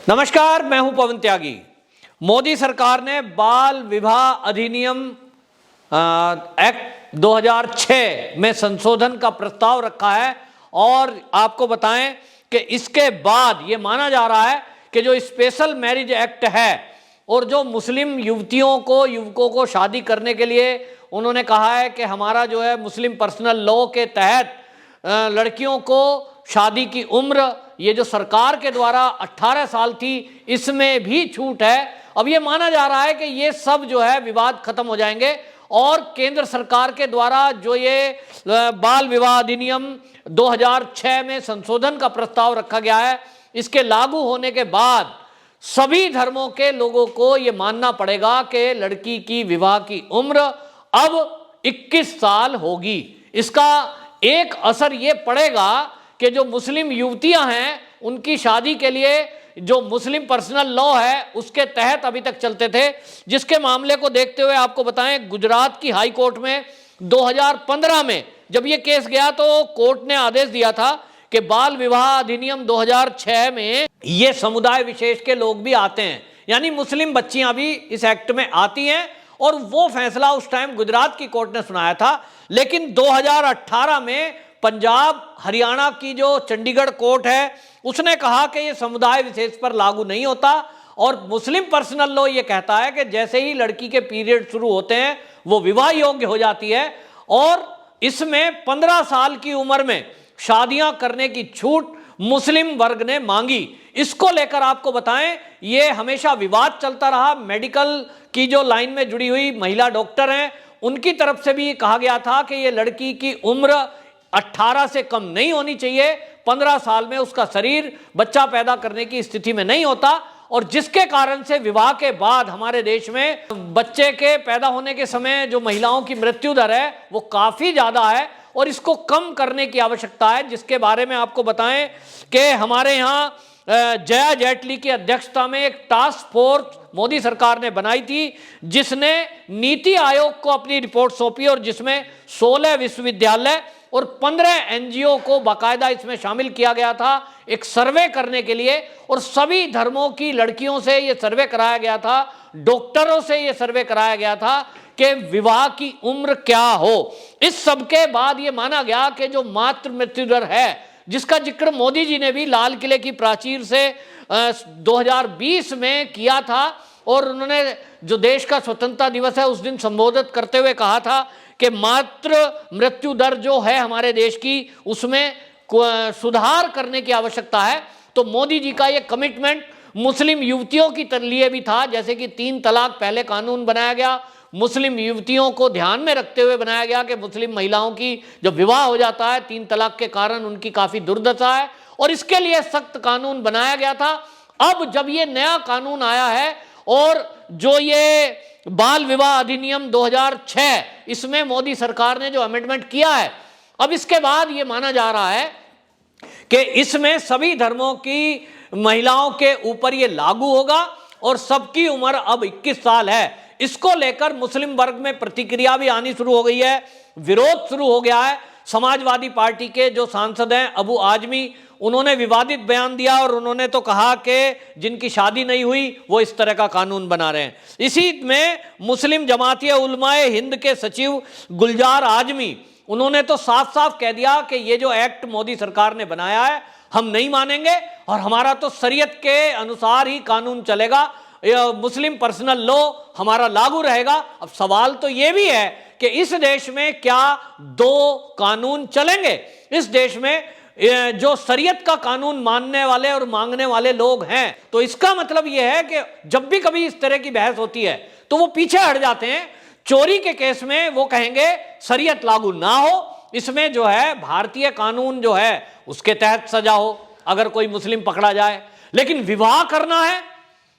नमस्कार, मैं हूं पवन त्यागी। मोदी सरकार ने बाल विवाह अधिनियम एक्ट 2006 में संशोधन का प्रस्ताव रखा है और आपको बताएं कि इसके बाद ये माना जा रहा है कि जो स्पेशल मैरिज एक्ट है और जो मुस्लिम युवकों को शादी करने के लिए उन्होंने कहा है कि हमारा जो है मुस्लिम पर्सनल लॉ के तहत लड़कियों को शादी की उम्र ये जो सरकार के द्वारा 18 साल थी, इसमें भी छूट है। अब ये माना जा रहा है कि ये सब जो है विवाद खत्म हो जाएंगे और केंद्र सरकार के द्वारा जो ये बाल विवाह अधिनियम 2006 में संशोधन का प्रस्ताव रखा गया है, इसके लागू होने के बाद सभी धर्मों के लोगों को ये मानना पड़ेगा कि लड़की की विवाह की उम्र अब 21 साल होगी। इसका एक असर ये पड़ेगा कि जो मुस्लिम युवतियां हैं उनकी शादी के लिए जो मुस्लिम पर्सनल लॉ है उसके तहत अभी तक चलते थे, जिसके मामले को देखते हुए आपको बताएं गुजरात की हाई कोर्ट में 2015 में जब ये केस गया तो कोर्ट ने आदेश दिया था कि बाल विवाह अधिनियम 2006 में ये समुदाय विशेष के लोग भी आते हैं, यानी मुस्लिम बच्चियां भी इस एक्ट में आती हैं। और वो फैसला उस टाइम गुजरात की कोर्ट ने सुनाया था, लेकिन 2018 में पंजाब हरियाणा की जो चंडीगढ़ कोर्ट है उसने कहा कि ये समुदाय विशेष पर लागू नहीं होता और मुस्लिम पर्सनल लॉ ये कहता है कि जैसे ही लड़की के पीरियड शुरू होते हैं वो विवाह योग्य हो जाती है और इसमें 15 साल की उम्र में शादियां करने की छूट मुस्लिम वर्ग ने मांगी। इसको लेकर आपको बताएं ये हमेशा विवाद चलता रहा। मेडिकल की जो लाइन में जुड़ी हुई महिला डॉक्टर हैं उनकी तरफ से भी कहा गया था कि ये लड़की की उम्र 18 से कम नहीं होनी चाहिए, 15 साल में उसका शरीर बच्चा पैदा करने की स्थिति में नहीं होता और जिसके कारण से विवाह के बाद हमारे देश में बच्चे के पैदा होने के समय जो महिलाओं की मृत्यु दर है वो काफी ज्यादा है और इसको कम करने की आवश्यकता है, जिसके बारे में आपको बताएं कि हमारे यहाँ जया जेटली की अध्यक्षता में एक टास्क फोर्स मोदी सरकार ने बनाई थी जिसने नीति आयोग को अपनी रिपोर्ट सौंपी और जिसमें 16 विश्वविद्यालय और 15 एनजीओ को बाकायदा इसमें शामिल किया गया था एक सर्वे करने के लिए और सभी धर्मों की लड़कियों से यह सर्वे कराया गया था, डॉक्टरों से यह सर्वे कराया गया था कि विवाह की उम्र क्या हो। इस सब के बाद यह माना गया कि जो मातृ मृत्यु दर है जिसका जिक्र मोदी जी ने भी लाल किले की प्राचीर से 2020 में किया था और उन्होंने जो देश का स्वतंत्रता दिवस है उस दिन संबोधित करते हुए कहा था कि मातृ मृत्यु दर जो है हमारे देश की उसमें सुधार करने की आवश्यकता है। तो मोदी जी का ये कमिटमेंट मुस्लिम युवतियों की लिए भी था, जैसे कि 3 तलाक पहले कानून बनाया गया, मुस्लिम युवतियों को ध्यान में रखते हुए बनाया गया कि मुस्लिम महिलाओं की जब विवाह हो जाता है 3 तलाक के कारण उनकी काफी दुर्दशा है और इसके लिए सख्त कानून बनाया गया था। अब जब ये नया कानून आया है और जो ये बाल विवाह अधिनियम 2006 इसमें मोदी सरकार ने जो अमेंडमेंट किया है, अब इसके बाद ये माना जा रहा है कि इसमें सभी धर्मों की महिलाओं के ऊपर ये लागू होगा और सबकी उम्र अब 21 साल है। इसको लेकर मुस्लिम वर्ग में प्रतिक्रिया भी आनी शुरू हो गई है, विरोध शुरू हो गया है। समाजवादी पार्टी के जो सांसद हैं अबू आजमी, उन्होंने विवादित बयान दिया और उन्होंने तो कहा कि जिनकी शादी नहीं हुई वो इस तरह का कानून बना रहे हैं। इसी में मुस्लिम जमाती उलमाए हिंद के सचिव गुलजार आजमी, उन्होंने तो साफ साफ कह दिया कि ये जो एक्ट मोदी सरकार ने बनाया है हम नहीं मानेंगे और हमारा तो शरीयत के अनुसार ही कानून चलेगा, मुस्लिम पर्सनल लॉ हमारा लागू रहेगा। अब सवाल तो ये भी है कि इस देश में क्या 2 कानून चलेंगे? इस देश में जो शरीयत का कानून मानने वाले और मांगने वाले लोग हैं, तो इसका मतलब यह है कि जब भी कभी इस तरह की बहस होती है तो वो पीछे हट जाते हैं। चोरी के केस में वो कहेंगे शरीयत लागू ना हो, इसमें जो है भारतीय कानून जो है उसके तहत सजा हो अगर कोई मुस्लिम पकड़ा जाए, लेकिन विवाह करना है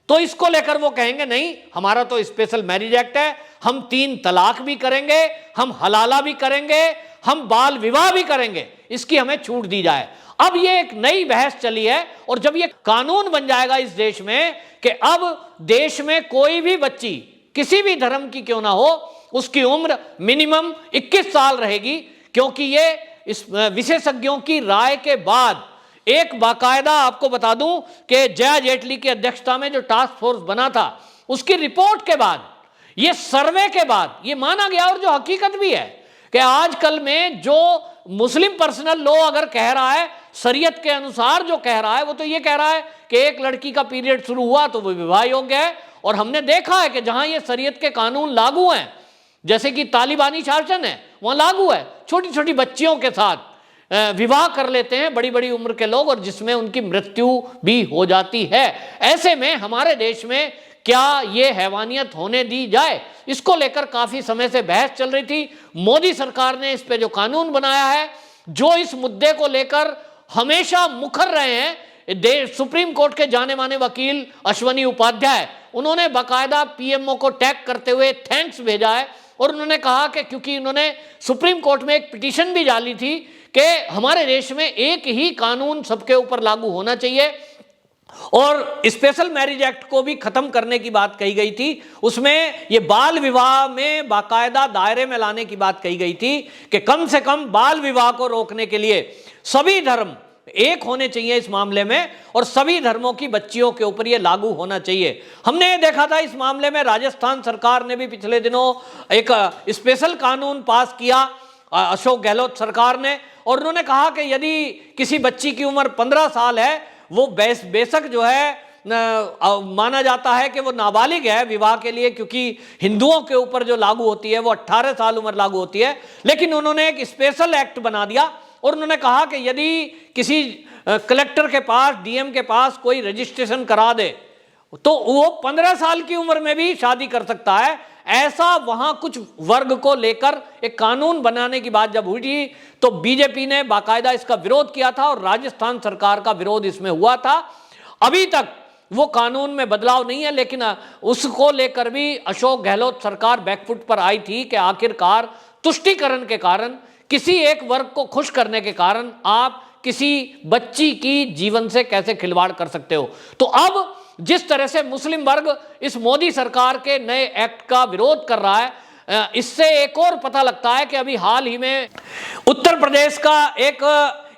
तो इसको लेकर वो कहेंगे नहीं, हमारा तो स्पेशल मैरिज एक्ट है, हम 3 तलाक भी करेंगे, हम हलाला भी करेंगे, हम बाल विवाह भी करेंगे, इसकी हमें छूट दी जाए। अब ये एक नई बहस चली है और जब ये कानून बन जाएगा इस देश में कि अब देश में कोई भी बच्ची किसी भी धर्म की क्यों ना हो उसकी उम्र मिनिमम 21 साल रहेगी, क्योंकि ये इस विशेषज्ञों की राय के बाद एक बाकायदा आपको बता दूं कि जया जेटली की अध्यक्षता में जो टास्क फोर्स बना था, उसकी रिपोर्ट के बाद, ये सर्वे के बाद ये माना गया, और जो हकीकत भी है कि आजकल में जो मुस्लिम पर्सनल लॉ अगर कह रहा है, शरीयत के अनुसार जो कह रहा है, वो तो ये कह रहा है कि एक लड़की का पीरियड शुरू हुआ तो वो विवाह योग्य है। और हमने देखा है कि जहां ये शरीयत के कानून लागू हैं, जैसे कि तालिबानी शासन है, वहां लागू है, छोटी छोटी बच्चियों के साथ विवाह कर लेते हैं बड़ी बड़ी उम्र के लोग, और जिसमें उनकी मृत्यु भी हो जाती है। ऐसे में हमारे देश में क्या ये हैवानियत होने दी जाए, इसको लेकर काफी समय से बहस चल रही थी। मोदी सरकार ने इस पे जो कानून बनाया है, जो इस मुद्दे को लेकर हमेशा मुखर रहे हैं, सुप्रीम कोर्ट के जाने माने वकील अश्वनी उपाध्याय, उन्होंने बाकायदा पीएमओ को टैग करते हुए थैंक्स भेजा है। और उन्होंने कहा कि क्योंकि उन्होंने सुप्रीम कोर्ट में एक पिटीशन भी डाली थी कि हमारे देश में एक ही कानून सबके ऊपर लागू होना चाहिए, और स्पेशल मैरिज एक्ट को भी खत्म करने की बात कही गई थी। उसमें ये बाल विवाह में बाकायदा दायरे में लाने की बात कही गई थी कि कम से कम बाल विवाह को रोकने के लिए सभी धर्म एक होने चाहिए इस मामले में, और सभी धर्मों की बच्चियों के ऊपर ये लागू होना चाहिए। हमने ये देखा था इस मामले में राजस्थान सरकार ने भी पिछले दिनों एक स्पेशल कानून पास किया, अशोक गहलोत सरकार ने, और उन्होंने कहा कि यदि किसी बच्ची की उम्र 15 साल है, वो बेशक जो है माना जाता है कि वो नाबालिग है विवाह के लिए, क्योंकि हिंदुओं के ऊपर जो लागू होती है वो 18 साल उम्र लागू होती है, लेकिन उन्होंने एक स्पेशल एक्ट बना दिया। और उन्होंने कहा कि यदि किसी कलेक्टर के पास, डीएम के पास कोई रजिस्ट्रेशन करा दे तो वो 15 साल की उम्र में भी शादी कर सकता है। ऐसा वहां कुछ वर्ग को लेकर एक कानून बनाने की बात जब हुई थी, तो बीजेपी ने बाकायदा इसका विरोध किया था, और राजस्थान सरकार का विरोध इसमें हुआ था। अभी तक वो कानून में बदलाव नहीं है, लेकिन उसको लेकर भी अशोक गहलोत सरकार बैकफुट पर आई थी कि आखिरकार तुष्टीकरण के कारण, किसी एक वर्ग को खुश करने के कारण आप किसी बच्ची की जीवन से कैसे खिलवाड़ कर सकते हो। तो अब जिस तरह से मुस्लिम वर्ग इस मोदी सरकार के नए एक्ट का विरोध कर रहा है, इससे एक और पता लगता है कि अभी हाल ही में उत्तर प्रदेश का एक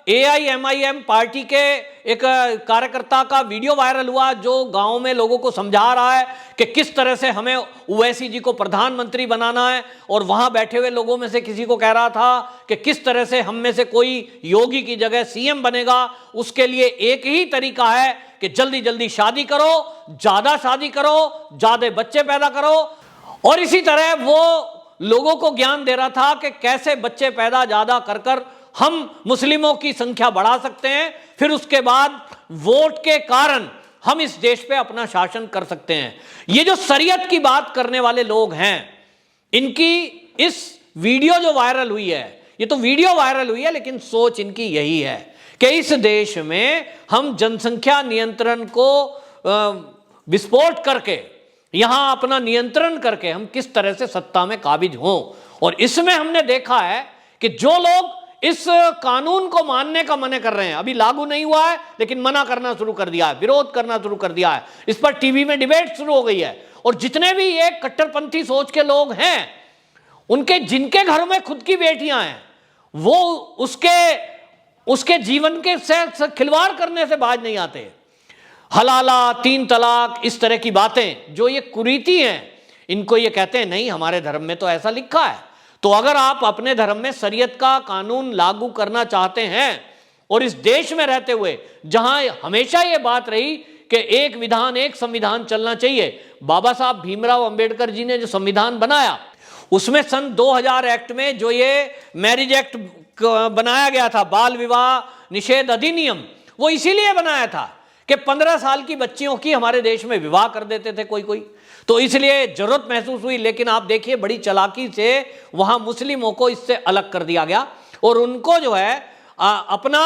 AIMIM पार्टी के एक कार्यकर्ता का वीडियो वायरल हुआ, जो गांव में लोगों को समझा रहा है कि किस तरह से हमें ओवैसी जी को प्रधानमंत्री बनाना है, और वहां बैठे हुए लोगों में से किसी को कह रहा था कि किस तरह से हम में से कोई योगी की जगह CM बनेगा। उसके लिए एक ही तरीका है कि जल्दी जल्दी शादी करो, ज्यादा शादी करो, ज्यादा बच्चे पैदा करो। और इसी तरह वो लोगों को ज्ञान दे रहा था कि कैसे बच्चे पैदा ज्यादा कर कर हम मुस्लिमों की संख्या बढ़ा सकते हैं, फिर उसके बाद वोट के कारण हम इस देश पे अपना शासन कर सकते हैं। ये जो शरीयत की बात करने वाले लोग हैं, इनकी इस वीडियो जो वायरल हुई है, ये तो वीडियो वायरल हुई है, लेकिन सोच इनकी यही है कि इस देश में हम जनसंख्या नियंत्रण को विस्फोट करके, यहां अपना नियंत्रण करके हम किस तरह से सत्ता में काबिज हों। और इसमें हमने देखा है कि जो लोग इस कानून को मानने का मना कर रहे हैं, अभी लागू नहीं हुआ है लेकिन मना करना शुरू कर दिया है, विरोध करना शुरू कर दिया है, इस पर टीवी में डिबेट शुरू हो गई है। और जितने भी ये कट्टरपंथी सोच के लोग हैं, उनके जिनके घरों में खुद की बेटियां हैं, वो उसके जीवन के से खिलवाड़ करने से बाज नहीं आते। हलाला, 3 तलाक, इस तरह की बातें जो ये कुरीति हैं, इनको ये कहते हैं नहीं हमारे धर्म में तो ऐसा लिखा है। तो अगर आप अपने धर्म में शरीयत का कानून लागू करना चाहते हैं, और इस देश में रहते हुए जहां हमेशा ये बात रही कि एक विधान एक संविधान चलना चाहिए, बाबा साहब भीमराव अंबेडकर जी ने जो संविधान बनाया, उसमें सन 2000 एक्ट में जो ये मैरिज एक्ट बनाया गया था, बाल विवाह निषेध अधिनियम, वो इसीलिए बनाया था कि 15 साल की बच्चियों की हमारे देश में विवाह कर देते थे कोई, तो इसलिए जरूरत महसूस हुई। लेकिन आप देखिए बड़ी चालाकी से वहां मुस्लिमों को इससे अलग कर दिया गया, और उनको जो है अपना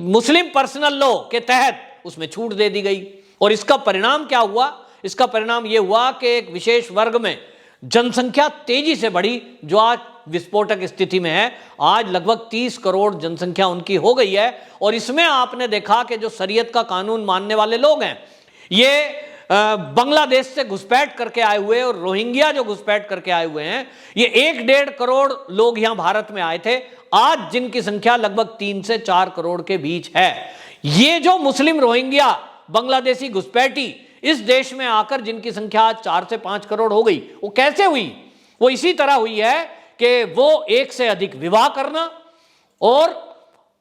मुस्लिम पर्सनल लॉ के तहत उसमें छूट दे दी गई। और इसका परिणाम क्या हुआ? इसका परिणाम यह हुआ कि एक विशेष वर्ग में जनसंख्या तेजी से बढ़ी, जो आज विस्फोटक स्थिति में है। आज लगभग 30 करोड़ जनसंख्या उनकी हो गई है। और इसमें आपने देखा कि जो शरीयत का कानून मानने वाले लोग हैं, ये बांग्लादेश से घुसपैठ करके आए हुए और रोहिंग्या जो घुसपैठ करके आए हुए हैं, ये 1-1.5 करोड़ लोग यहां भारत में आए थे। आज जिनकी संख्या लगभग 3 से 4 करोड़ के बीच है। ये जो मुस्लिम रोहिंग्या बांग्लादेशी घुसपैठी इस देश में आकर जिनकी संख्या आज 4 से 5 करोड़ हो गई, वो कैसे हुई? वो इसी तरह हुई है कि वो एक से अधिक विवाह करना और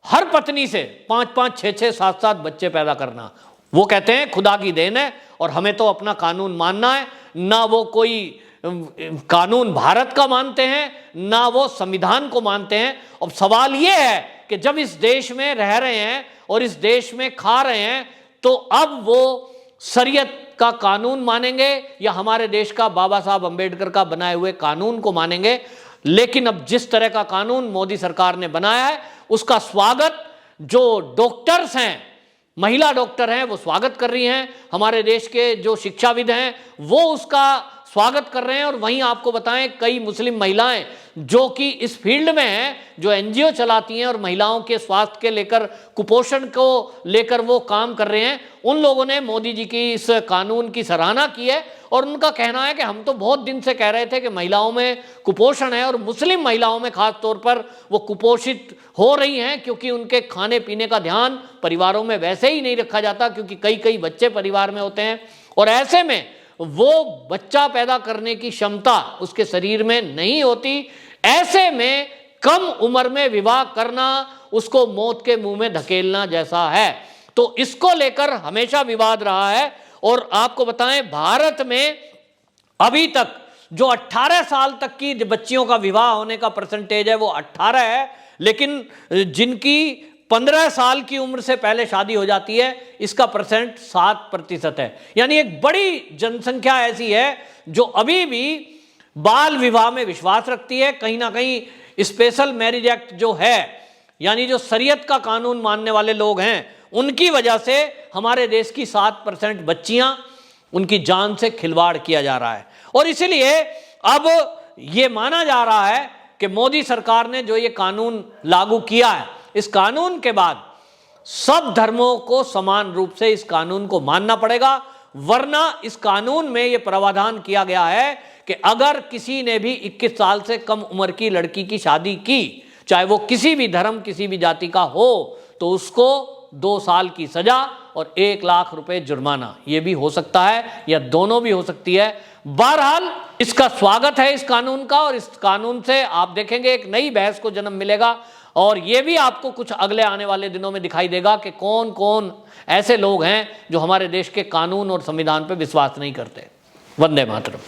हर पत्नी से 5-5, 6-6, 7-7 बच्चे पैदा करना। वो कहते हैं खुदा की देन है और हमें तो अपना कानून मानना है। ना वो कोई कानून भारत का मानते हैं, ना वो संविधान को मानते हैं। अब सवाल ये है कि जब इस देश में रह रहे हैं और इस देश में खा रहे हैं, तो अब वो शरीयत का कानून मानेंगे या हमारे देश का बाबा साहब अंबेडकर का बनाए हुए कानून को मानेंगे? लेकिन अब जिस तरह का कानून मोदी सरकार ने बनाया है, उसका स्वागत जो डॉक्टर्स हैं, महिला डॉक्टर हैं, वो स्वागत कर रही हैं। हमारे देश के जो शिक्षाविद हैं वो उसका स्वागत कर रहे हैं। और वहीं आपको बताएं, कई मुस्लिम महिलाएं जो कि इस फील्ड में हैं, जो एनजीओ चलाती हैं और महिलाओं के स्वास्थ्य के लेकर, कुपोषण को लेकर वो काम कर रहे हैं, उन लोगों ने मोदी जी की इस कानून की सराहना की है। और उनका कहना है कि हम तो बहुत दिन से कह रहे थे कि महिलाओं में कुपोषण है और मुस्लिम महिलाओं में खास तौर पर वो कुपोषित हो रही हैं, क्योंकि उनके खाने पीने का ध्यान परिवारों में वैसे ही नहीं रखा जाता, क्योंकि कई कई बच्चे परिवार में होते हैं और ऐसे में वो बच्चा पैदा करने की क्षमता उसके शरीर में नहीं होती। ऐसे में कम उम्र में विवाह करना उसको मौत के मुंह में धकेलना जैसा है। तो इसको लेकर हमेशा विवाद रहा है। और आपको बताएं, भारत में अभी तक जो 18 साल तक की बच्चियों का विवाह होने का परसेंटेज है वो 18 है, लेकिन जिनकी 15 साल की उम्र से पहले शादी हो जाती है, इसका परसेंट 7% है। यानी एक बड़ी जनसंख्या ऐसी है जो अभी भी बाल विवाह में विश्वास रखती है। कहीं ना कहीं स्पेशल मैरिज एक्ट जो है, यानी जो शरीयत का कानून मानने वाले लोग हैं, उनकी वजह से हमारे देश की 7% बच्चियां, उनकी जान से खिलवाड़ किया जा रहा है। और इसीलिए अब ये माना जा रहा है कि मोदी सरकार ने जो ये कानून लागू किया है, इस कानून के बाद सब धर्मों को समान रूप से इस कानून को मानना पड़ेगा। वरना इस कानून में यह प्रावधान किया गया है कि अगर किसी ने भी 21 साल से कम उम्र की लड़की की शादी की, चाहे वो किसी भी धर्म, किसी भी जाति का हो, तो उसको 2 साल की सजा और 1 लाख रुपए जुर्माना, ये भी हो सकता है या दोनों भी हो सकती है। बहरहाल इसका स्वागत है इस कानून का, और इस कानून से आप देखेंगे एक नई बहस को जन्म मिलेगा। और ये भी आपको कुछ अगले आने वाले दिनों में दिखाई देगा कि कौन कौन ऐसे लोग हैं जो हमारे देश के कानून और संविधान पर विश्वास नहीं करते। वंदे मातरम।